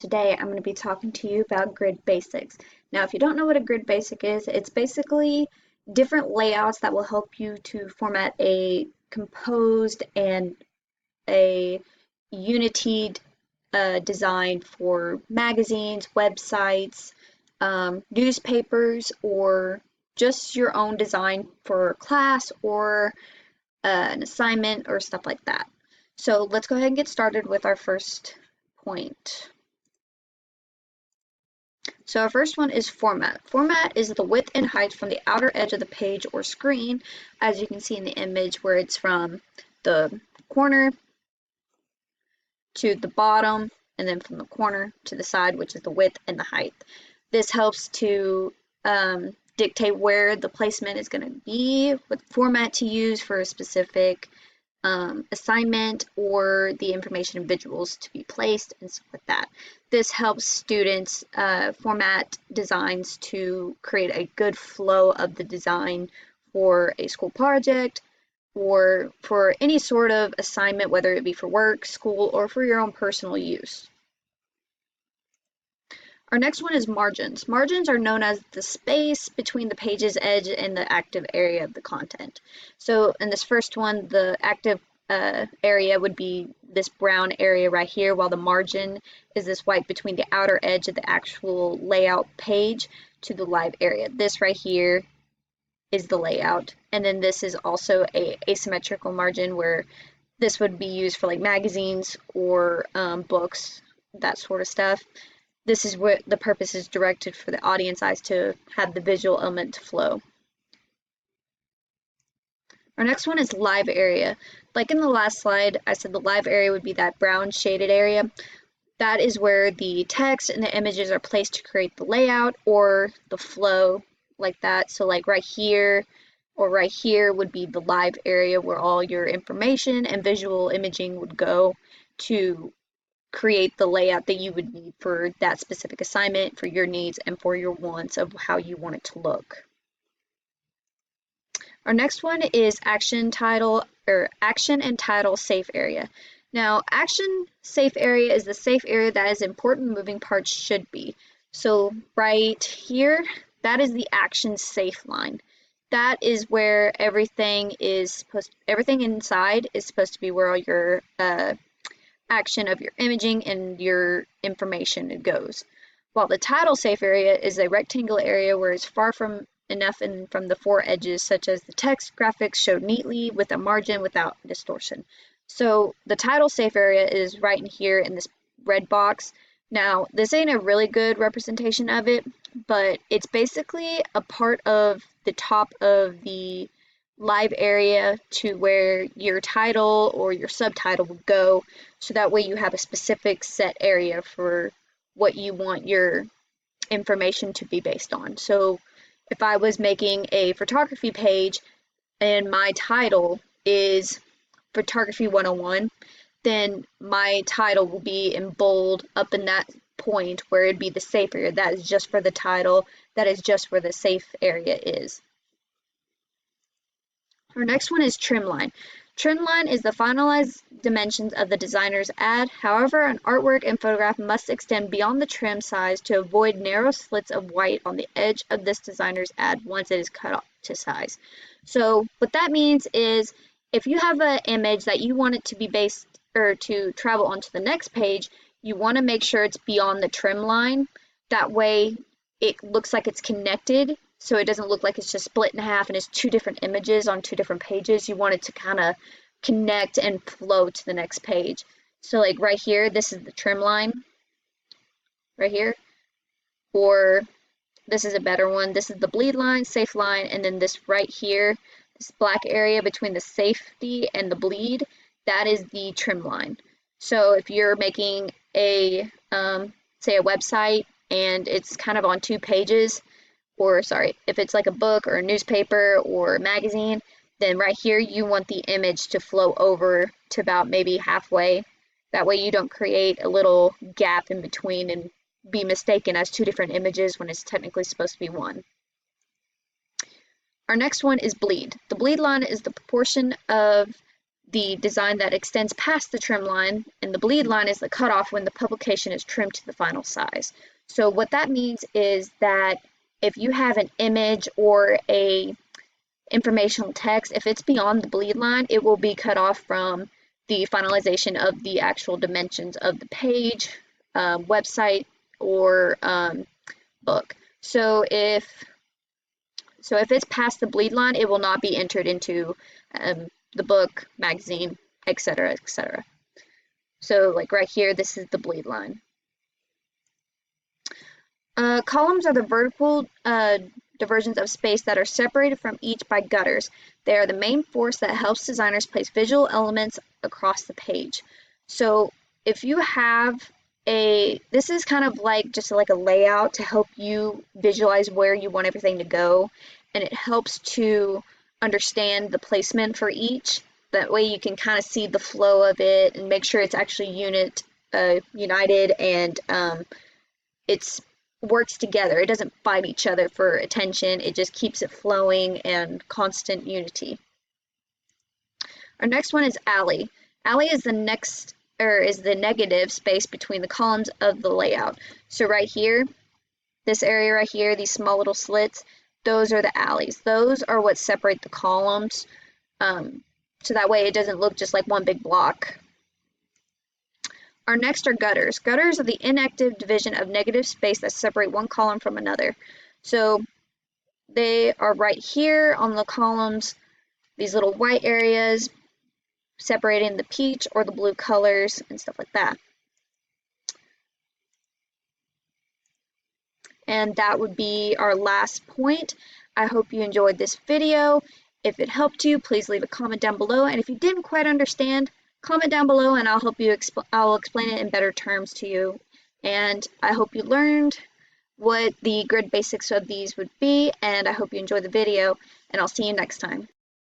Today I'm going to be talking to you about grid basics. Now, if you don't know what a grid basic is, it's basically different layouts that will help you to format a composed and a unitied design for magazines, websites, newspapers, or just your own design for class or an assignment or stuff like that. So let's go ahead and get started with our first point. So our first one is format. Format is the width and height from the outer edge of the page or screen, as you can see in the image where it's from the corner to the bottom and then from the corner to the side, which is the width and the height. This helps to dictate where the placement is going to be, what format to use for a specific assignment or the information and visuals to be placed and stuff like that. This helps students format designs to create a good flow of the design for a school project or for any sort of assignment, whether it be for work, school, or for your own personal use. Our next one is margins. Margins are known as the space between the page's edge and the active area of the content. So in this first one, the active area would be this brown area right here, while the margin is this white between the outer edge of the actual layout page to the live area. This right here is the layout, and then this is also a asymmetrical margin where this would be used for like magazines or books, that sort of stuff. This is what the purpose is directed for the audience eyes to have the visual element to flow. Our next one is live area. Like in the last slide, I said the live area would be that brown shaded area. That is where the text and the images are placed to create the layout or the flow like that. So like right here or right here would be the live area where all your information and visual imaging would go to create the layout that you would need for that specific assignment, for your needs, and for your wants of how you want it to look. Our next one is action and title safe area. Now, action safe area is the safe area that is important moving parts should be. So right here, that is the action safe line. That is where everything inside is supposed to be where all your action of your imaging and your information goes. While the title safe area is a rectangular area where it's far from enough and from the four edges, such as the text graphics showed neatly with a margin without distortion. So the title safe area is right in here in this red box. Now, this ain't a really good representation of it, but it's basically a part of the top of the live area to where your title or your subtitle will go, so that way you have a specific set area for what you want your information to be based on. So if I was making a photography page and my title is Photography 101, then my title will be in bold up in that point where it'd be the safe area. That is just for the title. That is just where the safe area is. Our next one is trim line. Trim line is the finalized dimensions of the designer's ad. However, an artwork and photograph must extend beyond the trim size to avoid narrow slits of white on the edge of this designer's ad once it is cut off to size. So what that means is if you have an image that you want it to be based or to travel onto the next page, you want to make sure it's beyond the trim line. That way it looks like it's connected, so it doesn't look like it's just split in half and it's two different images on two different pages. You want it to kind of connect and flow to the next page. So like right here, this is the trim line right here, or this is a better one. This is the bleed line, safe line, and then this right here, this black area between the safety and the bleed, that is the trim line. So if you're making a, say a website and it's kind of on two pages, or sorry, if it's like a book or a newspaper or a magazine, then right here you want the image to flow over to about maybe halfway. That way you don't create a little gap in between and be mistaken as two different images when it's technically supposed to be one. Our next one is bleed. The bleed line is the proportion of the design that extends past the trim line, and the bleed line is the cutoff when the publication is trimmed to the final size. So what that means is that if you have an image or a informational text, if it's beyond the bleed line, it will be cut off from the finalization of the actual dimensions of the page, website, or book. So if it's past the bleed line, it will not be entered into the book, magazine, etc., etc. So like right here, this is the bleed line. Columns are the vertical diversions of space that are separated from each by gutters. They are the main force that helps designers place visual elements across the page. So if you have this is kind of like just like a layout to help you visualize where you want everything to go, and it helps to understand the placement for each. That way you can kind of see the flow of it and make sure it's actually united, and it's works together. It doesn't fight each other for attention. It just keeps it flowing and constant unity. Our next one is alley. Alley is the negative space between the columns of the layout. So right here, this area right here, these small little slits, those are the alleys. Those are what separate the columns, so that way it doesn't look just like one big block. Our next are gutters. Gutters are the inactive division of negative space that separate one column from another. So they are right here on the columns, these little white areas separating the peach or the blue colors and stuff like that. And that would be our last point. I hope you enjoyed this video. If it helped you, please leave a comment down below. And if you didn't quite understand, comment down below and I'll help you. I'll explain it in better terms to you. And I hope you learned what the grid basics of these would be. And I hope you enjoyed the video. And I'll see you next time.